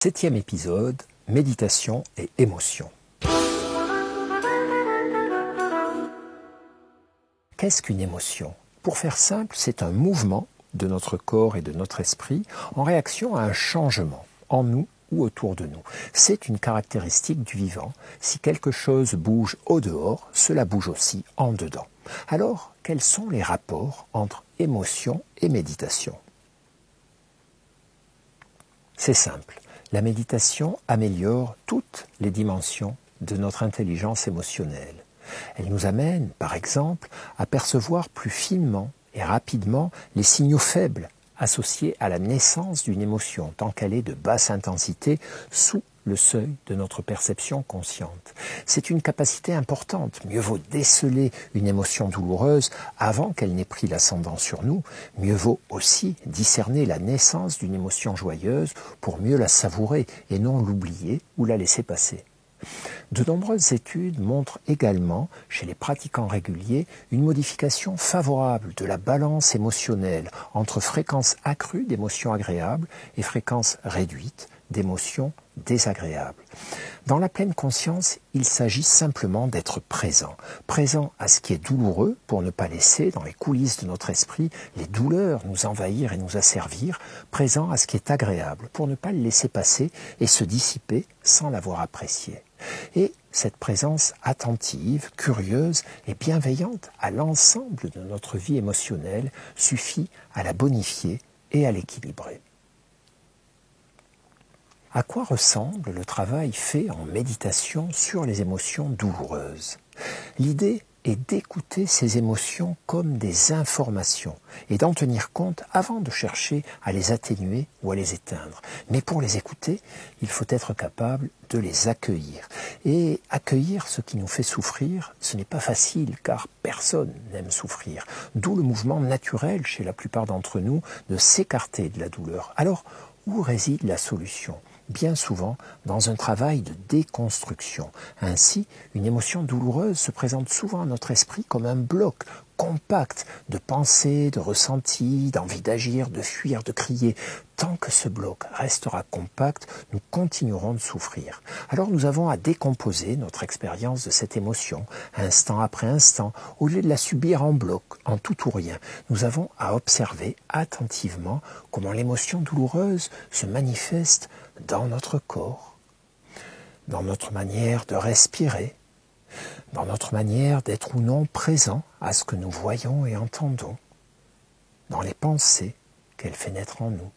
7e épisode, méditation et émotion. Qu'est-ce qu'une émotion? Pour faire simple, c'est un mouvement de notre corps et de notre esprit en réaction à un changement en nous ou autour de nous. C'est une caractéristique du vivant. Si quelque chose bouge au dehors, cela bouge aussi en dedans. Alors, quels sont les rapports entre émotion et méditation? C'est simple. La méditation améliore toutes les dimensions de notre intelligence émotionnelle. Elle nous amène, par exemple, à percevoir plus finement et rapidement les signaux faibles associés à la naissance d'une émotion, tant qu'elle est de basse intensité, sous le seuil de notre perception consciente. C'est une capacité importante. Mieux vaut déceler une émotion douloureuse avant qu'elle n'ait pris l'ascendant sur nous. Mieux vaut aussi discerner la naissance d'une émotion joyeuse pour mieux la savourer et non l'oublier ou la laisser passer. De nombreuses études montrent également, chez les pratiquants réguliers, une modification favorable de la balance émotionnelle entre fréquence accrue d'émotions agréables et fréquence réduite d'émotions désagréables. Dans la pleine conscience, il s'agit simplement d'être présent. Présent à ce qui est douloureux pour ne pas laisser dans les coulisses de notre esprit les douleurs nous envahir et nous asservir. Présent à ce qui est agréable pour ne pas le laisser passer et se dissiper sans l'avoir apprécié. Et cette présence attentive, curieuse et bienveillante à l'ensemble de notre vie émotionnelle suffit à la bonifier et à l'équilibrer. À quoi ressemble le travail fait en méditation sur les émotions douloureuses? L'idée est d'écouter ces émotions comme des informations et d'en tenir compte avant de chercher à les atténuer ou à les éteindre. Mais pour les écouter, il faut être capable de les accueillir. Et accueillir ce qui nous fait souffrir, ce n'est pas facile car personne n'aime souffrir. D'où le mouvement naturel chez la plupart d'entre nous de s'écarter de la douleur. Alors, où réside la solution ? Bien souvent dans un travail de déconstruction. Ainsi, une émotion douloureuse se présente souvent à notre esprit comme un bloc compact de pensées, de ressentis, d'envie d'agir, de fuir, de crier. Tant que ce bloc restera compact, nous continuerons de souffrir. Alors nous avons à décomposer notre expérience de cette émotion, instant après instant, au lieu de la subir en bloc, en tout ou rien. Nous avons à observer attentivement comment l'émotion douloureuse se manifeste dans notre corps, dans notre manière de respirer, dans notre manière d'être ou non présent à ce que nous voyons et entendons, dans les pensées qu'elle fait naître en nous.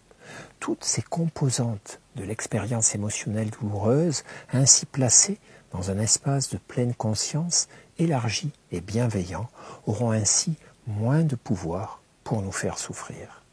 Toutes ces composantes de l'expérience émotionnelle douloureuse, ainsi placées dans un espace de pleine conscience élargi et bienveillant, auront ainsi moins de pouvoir pour nous faire souffrir.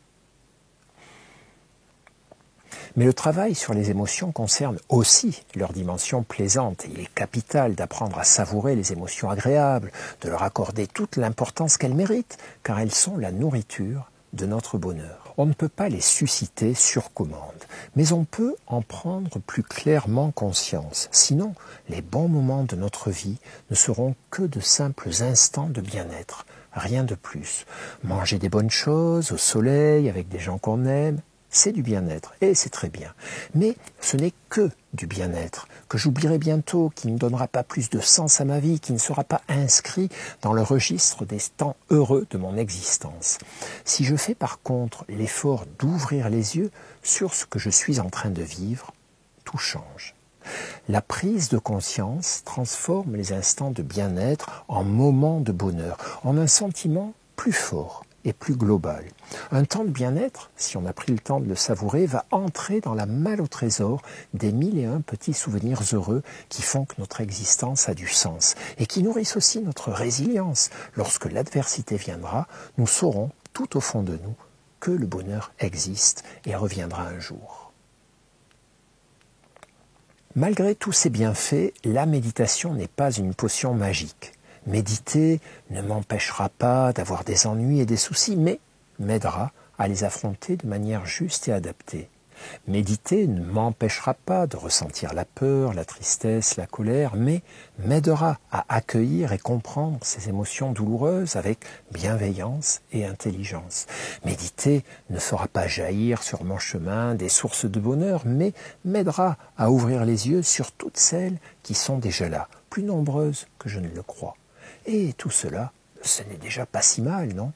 Mais le travail sur les émotions concerne aussi leur dimension plaisante. Il est capital d'apprendre à savourer les émotions agréables, de leur accorder toute l'importance qu'elles méritent, car elles sont la nourriture de notre bonheur. On ne peut pas les susciter sur commande, mais on peut en prendre plus clairement conscience. Sinon, les bons moments de notre vie ne seront que de simples instants de bien-être, rien de plus. Manger des bonnes choses, au soleil, avec des gens qu'on aime, c'est du bien-être, et c'est très bien. Mais ce n'est que du bien-être, que j'oublierai bientôt, qui ne donnera pas plus de sens à ma vie, qui ne sera pas inscrit dans le registre des temps heureux de mon existence. Si je fais par contre l'effort d'ouvrir les yeux sur ce que je suis en train de vivre, tout change. La prise de conscience transforme les instants de bien-être en moments de bonheur, en un sentiment plus fort et plus global. Un temps de bien-être, si on a pris le temps de le savourer, va entrer dans la malle au trésor des 1001 petits souvenirs heureux qui font que notre existence a du sens et qui nourrissent aussi notre résilience. Lorsque l'adversité viendra, nous saurons tout au fond de nous que le bonheur existe et reviendra un jour. Malgré tous ces bienfaits, la méditation n'est pas une potion magique. Méditer ne m'empêchera pas d'avoir des ennuis et des soucis, mais m'aidera à les affronter de manière juste et adaptée. Méditer ne m'empêchera pas de ressentir la peur, la tristesse, la colère, mais m'aidera à accueillir et comprendre ces émotions douloureuses avec bienveillance et intelligence. Méditer ne fera pas jaillir sur mon chemin des sources de bonheur, mais m'aidera à ouvrir les yeux sur toutes celles qui sont déjà là, plus nombreuses que je ne le crois. Et tout cela, ce n'est déjà pas si mal, non ?